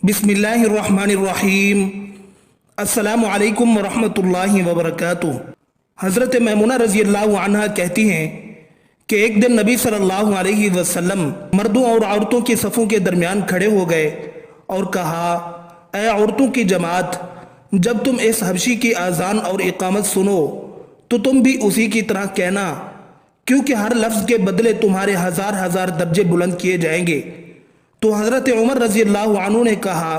बिस्मिल्लाहिर्रहमानिर्रहीम। अस्सलामु अलैकुम वरहमतुल्लाहि वबरकातुहू। हज़रत मैमुना रज़ी अल्लाह अन्हा कहती हैं कि एक दिन नबी सल्लल्लाहु अलैहि वसल्लम मर्दों और औरतों के सफ़ों के दरमियान खड़े हो गए और कहा, ऐ औरतों की जमात, जब तुम इस हबशी की आज़ान और इकामत सुनो तो तुम भी उसी की तरह कहना, क्योंकि हर लफ्ज़ के बदले तुम्हारे हज़ार हज़ार दर्जे बुलंद किए जाएंगे। तो हज़रत उमर रज़ी अल्लाह अन्हु ने कहा,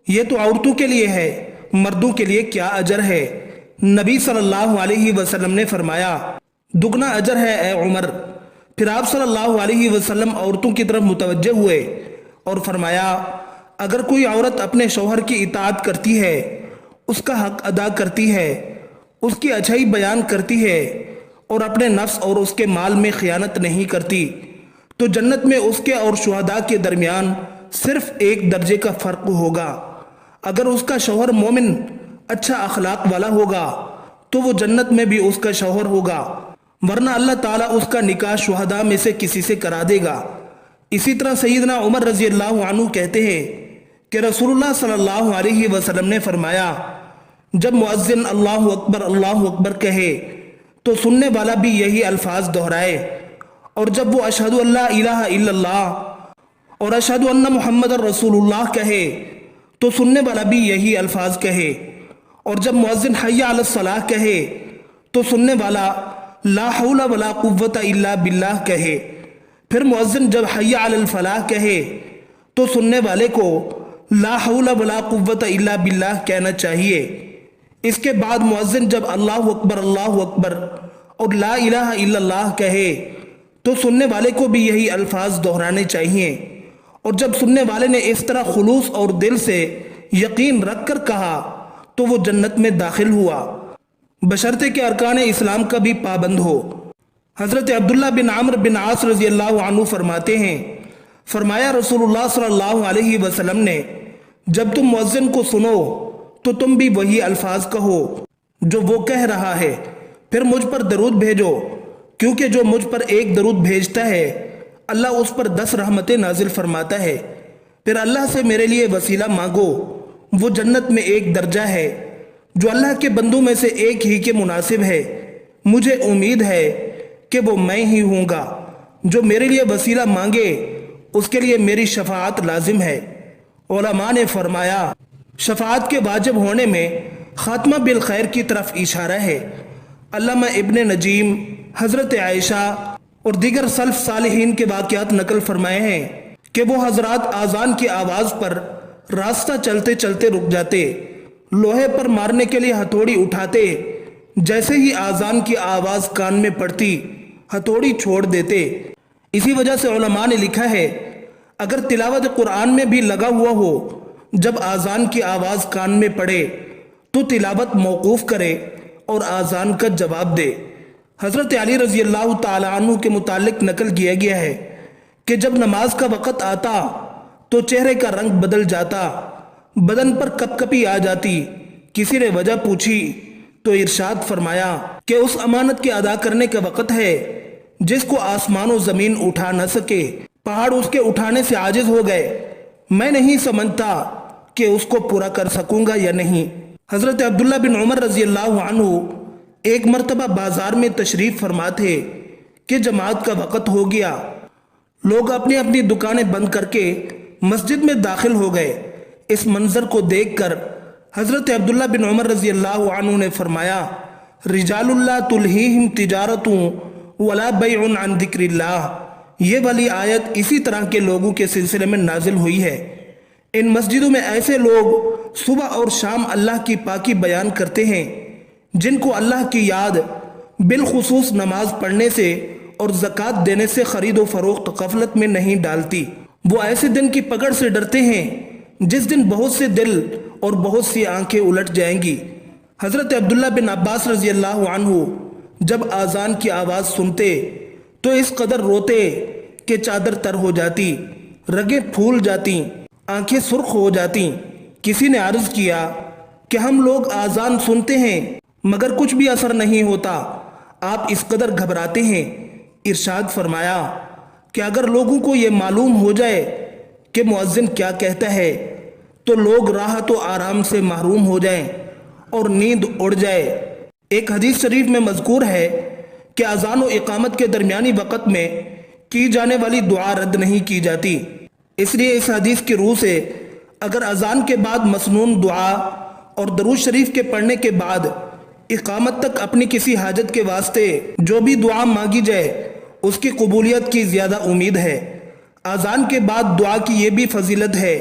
यह तो औरतों के लिए है, मर्दों के लिए क्या अजर है? नबी सल्लल्लाहु अलैहि वसल्लम ने फरमाया, दुगना अजर है ए उमर। फिर आप सल्लल्लाहु अलैहि वसल्लम औरतों की तरफ मुतवज्जे हुए और फरमाया, अगर कोई औरत अपने शौहर की इताअत करती है, उसका हक अदा करती है, उसकी अच्छाई बयान करती है और अपने नफ्स और उसके माल में खयानत नहीं करती, तो जन्नत में उसके और शुहदा के दरमियान सिर्फ एक दर्जे का फ़र्क होगा। अगर उसका शौहर मोमिन अच्छा अखलाक वाला होगा तो वो जन्नत में भी उसका शौहर होगा, वरना अल्लाह ताला उसका निकाह शुहदा में से किसी से करा देगा। इसी तरह सैयदना उमर रज़ी अल्लाह अन्हु कहते हैं कि रसूलुल्लाह सल्लल्लाहु अलैहि वसल्लम ने फरमाया, जब मुअज्जिन अल्लाहु अकबर कहे तो सुनने वाला भी यही अल्फाज दोहराए, और जब वो अशहदु अल्ला इलाहा इल्लल्लाह और अशहदु अन्ना मुहम्मदर रसूलुल्लाह कहे तो सुनने वाला भी यही अल्फाज कहे, और जब मुअज्जिन हय्या अलस सलाह कहे तो सुनने वाला ला हौला वला कुव्वता इल्ला बिल्लाह कहे। फिर मुअज्जिन जब हय्या अलल फलाह कहे तो सुनने वाले को ला हौला वला कुव्वता इल्ला बिल्लाह कहना चाहिए। इसके बाद मुअज्जिन जब अल्लाहु अकबर और ला इलाहा इल्लल्लाह कहे तो सुनने वाले को भी यही अल्फाज दोहराने चाहिए, और जब सुनने वाले ने इस तरह खुलूस और दिल से यकीन रख कर कहा तो वो जन्नत में दाखिल हुआ, बशर्ते के अरकान इस्लाम का भी पाबंद हो। हज़रत अब्दुल्ला बिन आमर बिन आस रज़ी अल्लाह अन्हु फरमाते हैं, फरमाया रसूलुल्लाह सल्लल्लाहु अलैहि वसल्लम ने, जब तुम मुअज्जिन को सुनो तो तुम भी वही अल्फाज कहो जो वो कह रहा है, फिर मुझ पर दरूद भेजो, क्योंकि जो मुझ पर एक दरूद भेजता है अल्लाह उस पर 10 रहमतें नाजिल फरमाता है। फिर अल्लाह से मेरे लिए वसीला मांगो, वो जन्नत में एक दर्जा है जो अल्लाह के बंदों में से एक ही के मुनासिब है। मुझे उम्मीद है कि वो मैं ही हूँगा। जो मेरे लिए वसीला मांगे उसके लिए मेरी शफाअत लाजिम है। उलमा ने फरमाया, शफाअत के वाजिब होने में खात्मा बिल खैर की तरफ इशारा है। अल्लामा इब्ने नजीम हज़रत आयशा और दीगर सल्फ सालिहीन के वाक़यात नकल फरमाए हैं कि वो हजरात आज़ान की आवाज़ पर रास्ता चलते चलते रुक जाते, लोहे पर मारने के लिए हथौड़ी उठाते, जैसे ही आज़ान की आवाज़ कान में पड़ती हथौड़ी छोड़ देते। इसी वजह से उलमा ने लिखा है, अगर तिलावत कुरान में भी लगा हुआ हो, जब आज़ान की आवाज़ कान में पड़े तो तिलावत मौकूफ़ करे और आज़ान का जवाब दे। हज़रत अली रज़ी अल्लाह ताला अन्हु के मुतालिक नकल किया गया है कि जब नमाज का वक़्त आता तो चेहरे का रंग बदल जाता, बदन पर कपकपी आ जाती। किसी ने वजह पूछी तो इरशाद फरमाया कि उस अमानत के अदा करने का वक़्त है जिसको आसमान और ज़मीन उठा न सके, पहाड़ उसके उठाने से आजिज़ हो गए। मैं नहीं समझता कि उसको पूरा कर सकूँगा या नहीं। हज़रत अब्दुल्ला बिन उमर रज़ी अल्लाह अन्हु एक मर्तबा बाजार में तशरीफ फरमा थे कि जमात का वक़्त हो गया। लोग अपनी अपनी दुकानें बंद करके मस्जिद में दाखिल हो गए। इस मंजर को देखकर हज़रत अब्दुल्ला बिन उमर रज़ी अल्लाह अन्हु ने फरमाया, रिजालुल्लाह तुल्हीहिम तिजारतुं वला बैउन अन ज़िक्रिल्लाह। ये वाली आयत इसी तरह के लोगों के सिलसिले में नाजिल हुई है। इन मस्जिदों में ऐसे लोग सुबह और शाम अल्लाह की पाकी बयान करते हैं जिनको अल्लाह की याद बिलखुसूस नमाज पढ़ने से और ज़कात देने से ख़रीदो फ़रोख्त गफलत में नहीं डालती। वो ऐसे दिन की पकड़ से डरते हैं जिस दिन बहुत से दिल और बहुत सी आंखें उलट जाएंगी। हज़रत अब्दुल्ला बिन अब्बास रज़ी अल्लाह अन्हु जब आज़ान की आवाज़ सुनते तो इस कदर रोते कि चादर तर हो जाती, रगें फूल जाती, आंखें सुर्ख हो जाती। किसी ने अर्ज़ किया कि हम लोग आज़ान सुनते हैं मगर कुछ भी असर नहीं होता, आप इस कदर घबराते हैं। इरशाद फरमाया कि अगर लोगों को ये मालूम हो जाए कि मुअज्जिन क्या कहता है تو لوگ راحت و آرام سے محروم ہو جائیں اور نیند اڑ جائے۔ ایک حدیث شریف میں مذکور ہے کہ اذان و اقامت کے درمیانی وقت میں کی جانے والی دعا رد نہیں کی جاتی۔ اس لیے اس حدیث کی روح سے اگر اذان کے بعد مسنون دعا اور درود شریف کے پڑھنے کے بعد اقامت تک اپنی کسی حاجت کے واسطے جو بھی دعا مانگی جائے اس کی قبولیت کی زیادہ امید ہے۔ اذان کے بعد دعا کی یہ بھی فضیلت ہے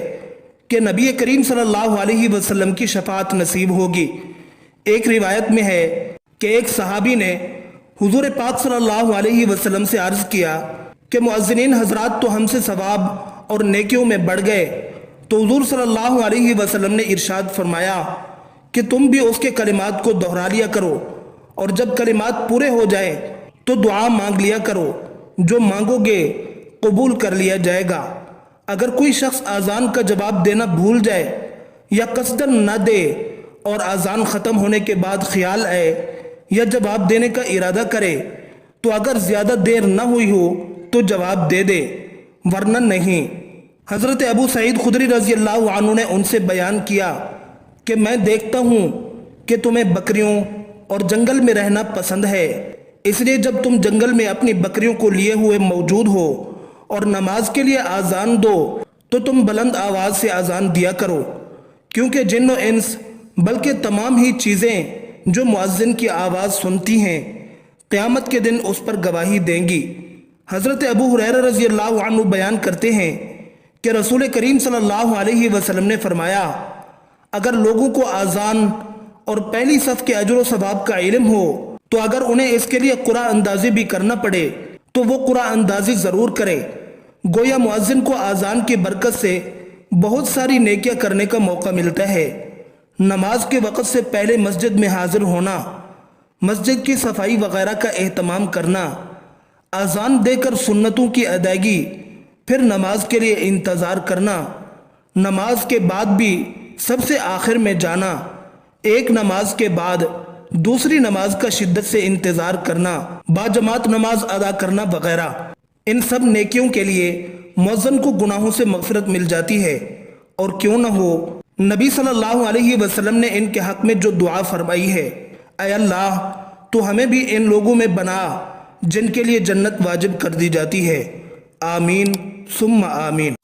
کہ نبی کریم صلی اللہ علیہ وسلم کی شفاعت نصیب ہوگی۔ ایک روایت میں ہے کہ ایک صحابی نے حضور پاک صلی اللہ علیہ وسلم سے عرض کیا کہ مؤذنین حضرات تو ہم سے ثواب اور نیکیوں میں بڑھ گئے، تو حضور صلی اللہ علیہ وسلم نے ارشاد فرمایا کہ تم بھی اس کے کلمات کو دہرا لیا کرو، اور جب کلمات پورے ہو جائیں تو دعا مانگ لیا کرو، جو مانگو گے قبول کر لیا جائے گا۔ اگر کوئی شخص اذان کا جواب دینا بھول جائے یا قصداً نہ دے اور اذان ختم ہونے کے بعد خیال آئے یا جواب دینے کا ارادہ کرے تو اگر زیادہ دیر نہ ہوئی ہو تو جواب دے دے، ورنہ نہیں۔ حضرت ابو سعید خدری رضی اللہ عنہ نے ان سے بیان کیا کہ میں دیکھتا ہوں کہ تمہیں بکریوں اور جنگل میں رہنا پسند ہے، اس لیے جب تم جنگل میں اپنی بکریوں کو لیے ہوئے موجود ہو اور نماز کے لیے اذان دو تو تم بلند آواز سے اذان دیا کرو، کیونکہ جن و انس بلکہ تمام ہی چیزیں جو مؤذن کی آواز سنتی ہیں قیامت کے دن اس پر گواہی دیں گی۔ حضرت ابو ہریرہ رضی اللہ عنہ بیان کرتے ہیں کہ رسول کریم صلی اللہ علیہ وسلم نے فرمایا، اگر لوگوں کو اذان اور پہلی صف کے اجر و ثواب کا علم ہو تو اگر انہیں اس کے لیے قرآن اندازی بھی کرنا پڑے تو وہ قرآن اندازی ضرور کرے۔ گویا مؤذن کو اذان کی برکت سے بہت ساری نیکیاں کرنے کا موقع ملتا ہے۔ نماز کے وقت سے پہلے مسجد میں حاضر ہونا، مسجد کی صفائی وغیرہ کا اہتمام کرنا، اذان دے کر سنتوں کی ادائیگی، پھر نماز کے لیے انتظار کرنا، نماز کے بعد بھی سب سے آخر میں جانا، ایک نماز کے بعد دوسری نماز کا شدت سے انتظار کرنا، باجماعت نماز ادا کرنا وغیرہ، ان سب نیکیوں کے لیے مؤذن کو گناہوں سے مغفرت مل جاتی ہے۔ اور کیوں نہ ہو، نبی صلی اللہ علیہ وسلم نے ان کے حق میں جو دعا فرمائی ہے، اے اللہ تو ہمیں بھی ان لوگوں میں بنا جن کے لیے جنت واجب کر دی جاتی ہے، آمین ثم آمین۔